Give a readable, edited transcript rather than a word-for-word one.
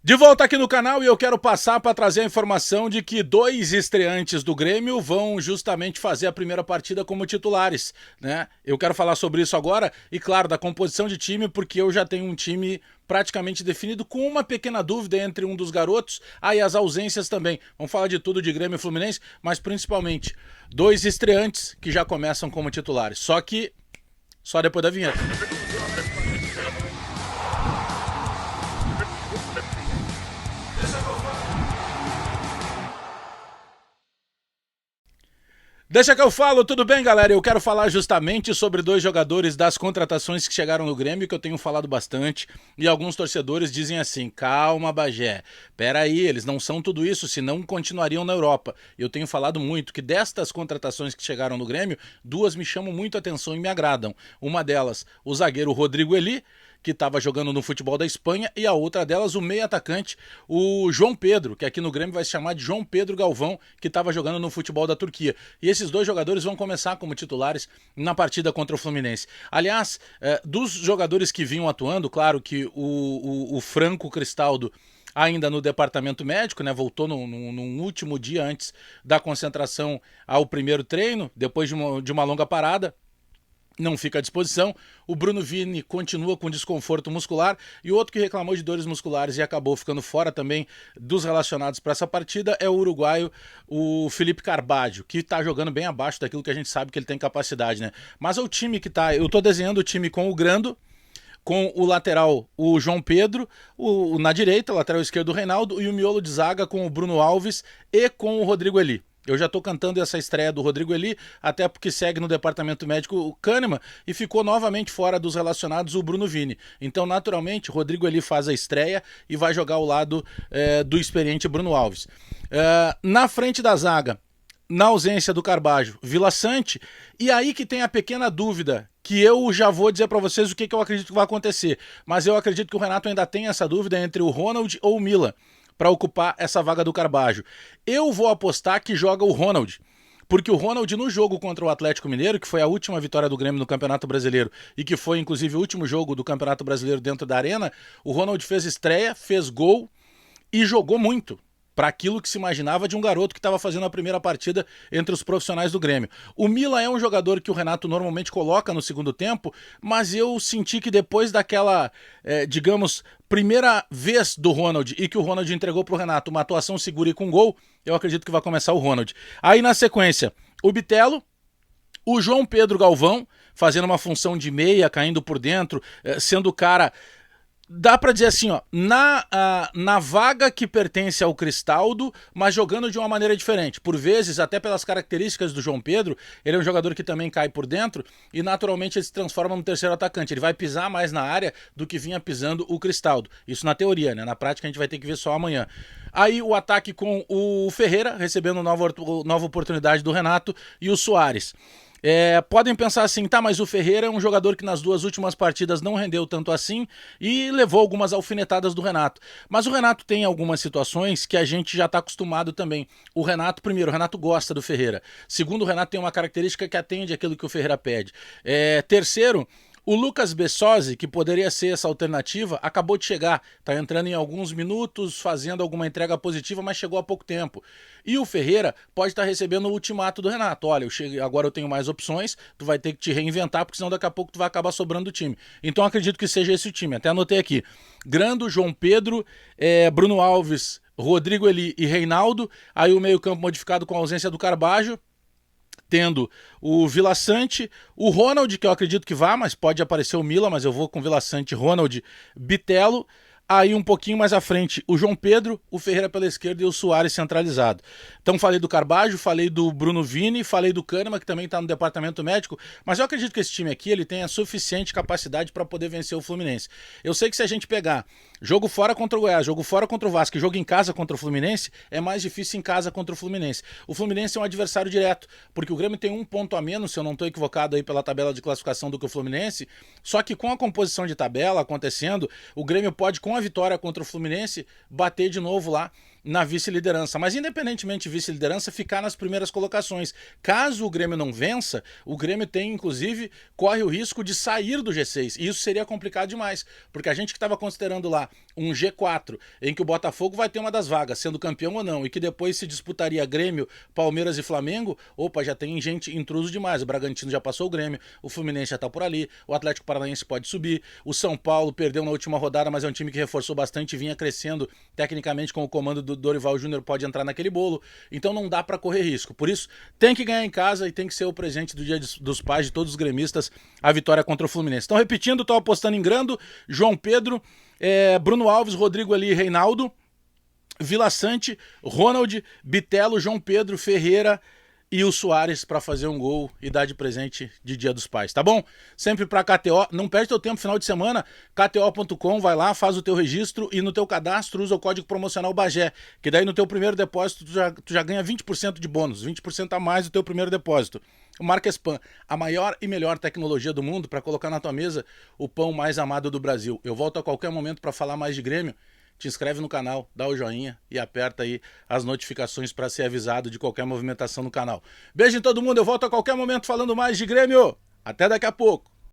De volta aqui no canal e eu quero passar para trazer a informação de que dois estreantes do Grêmio vão justamente fazer a primeira partida como titulares, né? Eu quero falar sobre isso agora e, claro, da composição de time, porque eu já tenho um time praticamente definido com uma pequena dúvida entre um dos garotos, e as ausências também. Vamos falar de tudo de Grêmio e Fluminense, mas principalmente dois estreantes que já começam como titulares. Só depois da vinheta. Deixa que eu falo, tudo bem, galera? Eu quero falar justamente sobre dois jogadores das contratações que chegaram no Grêmio, que eu tenho falado bastante, e alguns torcedores dizem assim, calma, Bagé, peraí, eles não são tudo isso, senão continuariam na Europa. Eu tenho falado muito que destas contratações que chegaram no Grêmio, duas me chamam muito a atenção e me agradam. Uma delas, o zagueiro Rodrigo Eli, que estava jogando no futebol da Espanha, e a outra delas, o meio atacante, o João Pedro, que aqui no Grêmio vai se chamar de João Pedro Galvão, que estava jogando no futebol da Turquia. E esses dois jogadores vão começar como titulares na partida contra o Fluminense. Aliás, dos jogadores que vinham atuando, claro que o Franco Cristaldo ainda no departamento médico, né? Voltou num último dia antes da concentração ao primeiro treino, depois de uma longa parada. Não fica à disposição. O Bruno Vini continua com desconforto muscular e o outro que reclamou de dores musculares e acabou ficando fora também dos relacionados para essa partida é o uruguaio, o Felipe Carbaggio, que está jogando bem abaixo daquilo que a gente sabe que ele tem capacidade, né? Mas é o time que tá... Eu tô desenhando o time com o Grando, com o lateral, o João Pedro, na direita, o lateral esquerdo, o Reinaldo, e o miolo de zaga com o Bruno Alves e com o Rodrigo Eli. Eu já estou cantando essa estreia do Rodrigo Eli, até porque segue no departamento médico o Kahneman e ficou novamente fora dos relacionados o Bruno Vini. Então, naturalmente, Rodrigo Eli faz a estreia e vai jogar ao lado do experiente Bruno Alves. Na frente da zaga, na ausência do Carbaggio, Vila Sante, e aí que tem a pequena dúvida, que eu já vou dizer para vocês o que eu acredito que vai acontecer, mas eu acredito que o Renato ainda tem essa dúvida entre o Ronald ou o Mila para ocupar essa vaga do Carbaggio. Eu vou apostar que joga o Ronald, porque o Ronald no jogo contra o Atlético Mineiro, que foi a última vitória do Grêmio no Campeonato Brasileiro e que foi inclusive o último jogo do Campeonato Brasileiro dentro da arena, o Ronald fez estreia, fez gol e jogou muito para aquilo que se imaginava de um garoto que estava fazendo a primeira partida entre os profissionais do Grêmio. O Mila é um jogador que o Renato normalmente coloca no segundo tempo, mas eu senti que depois daquela, digamos, primeira vez do Ronald e que o Ronald entregou para o Renato uma atuação segura e com gol, eu acredito que vai começar o Ronald. Aí na sequência, o Bitelo, o João Pedro Galvão, fazendo uma função de meia, caindo por dentro, sendo o cara... Dá pra dizer assim, ó, na vaga que pertence ao Cristaldo, mas jogando de uma maneira diferente. Por vezes, até pelas características do João Pedro, ele é um jogador que também cai por dentro e naturalmente ele se transforma no terceiro atacante. Ele vai pisar mais na área do que vinha pisando o Cristaldo. Isso na teoria, né? Na prática a gente vai ter que ver só amanhã. Aí o ataque com o Ferreira, recebendo nova oportunidade do Renato, e o Soares. Podem pensar assim, tá, mas o Ferreira é um jogador que nas duas últimas partidas não rendeu tanto assim e levou algumas alfinetadas do Renato. Mas o Renato tem algumas situações que a gente já está acostumado também. O Renato, primeiro, o Renato gosta do Ferreira. Segundo, o Renato tem uma característica que atende aquilo que o Ferreira pede. Terceiro, o Lucas Bessosi, que poderia ser essa alternativa, acabou de chegar. Está entrando em alguns minutos, fazendo alguma entrega positiva, mas chegou há pouco tempo. E o Ferreira pode estar recebendo o ultimato do Renato. Olha, agora eu tenho mais opções, tu vai ter que te reinventar, porque senão daqui a pouco tu vai acabar sobrando o time. Então acredito que seja esse o time. Até anotei aqui. Grando, João Pedro, Bruno Alves, Rodrigo Eli e Reinaldo. Aí o meio-campo modificado com a ausência do Carbaggio, tendo o Vila Sante, o Ronald, que eu acredito que vá, mas pode aparecer o Mila, mas eu vou com Vila Sante, Ronald, Bitelo. Aí um pouquinho mais à frente, o João Pedro, o Ferreira pela esquerda e o Soares centralizado. Então falei do Carbaggio, falei do Bruno Vini, falei do Kahneman, que também está no departamento médico, mas eu acredito que esse time aqui ele tem a suficiente capacidade para poder vencer o Fluminense. Eu sei que se a gente pegar jogo fora contra o Goiás, jogo fora contra o Vasco e jogo em casa contra o Fluminense, é mais difícil em casa contra o Fluminense. O Fluminense é um adversário direto, porque o Grêmio tem um ponto a menos, se eu não estou equivocado aí pela tabela de classificação do que o Fluminense, só que com a composição de tabela acontecendo, o Grêmio pode, com a vitória contra o Fluminense, bater de novo lá na vice-liderança, mas independentemente de vice-liderança, ficar nas primeiras colocações. Caso o Grêmio não vença, o Grêmio tem, inclusive, corre o risco de sair do G6, e isso seria complicado demais, porque a gente que estava considerando lá um G4, em que o Botafogo vai ter uma das vagas, sendo campeão ou não, e que depois se disputaria Grêmio, Palmeiras e Flamengo, opa, já tem gente intruso demais, o Bragantino já passou o Grêmio, o Fluminense já tá por ali, o Atlético Paranaense pode subir, o São Paulo perdeu na última rodada, mas é um time que reforçou bastante e vinha crescendo tecnicamente com o comando do Dorival Júnior, pode entrar naquele bolo, então não dá para correr risco. Por isso, tem que ganhar em casa e tem que ser o presente do Dia dos Pais de todos os gremistas, a vitória contra o Fluminense. Então, repetindo, tô apostando em Grando, João Pedro, Bruno Alves, Rodrigo ali, Reinaldo, Vila Sante, Ronald, Bitelo, João Pedro, Ferreira e o Soares para fazer um gol e dar de presente de Dia dos Pais, tá bom? Sempre para KTO, não perde teu tempo final de semana, kto.com, vai lá, faz o teu registro e no teu cadastro usa o código promocional BAGÉ, que daí no teu primeiro depósito tu já ganha 20% de bônus, 20% a mais do teu primeiro depósito. O Marquespan, a maior e melhor tecnologia do mundo para colocar na tua mesa o pão mais amado do Brasil. Eu volto a qualquer momento para falar mais de Grêmio. Te inscreve no canal, dá o joinha e aperta aí as notificações para ser avisado de qualquer movimentação no canal. Beijo em todo mundo, eu volto a qualquer momento falando mais de Grêmio. Até daqui a pouco.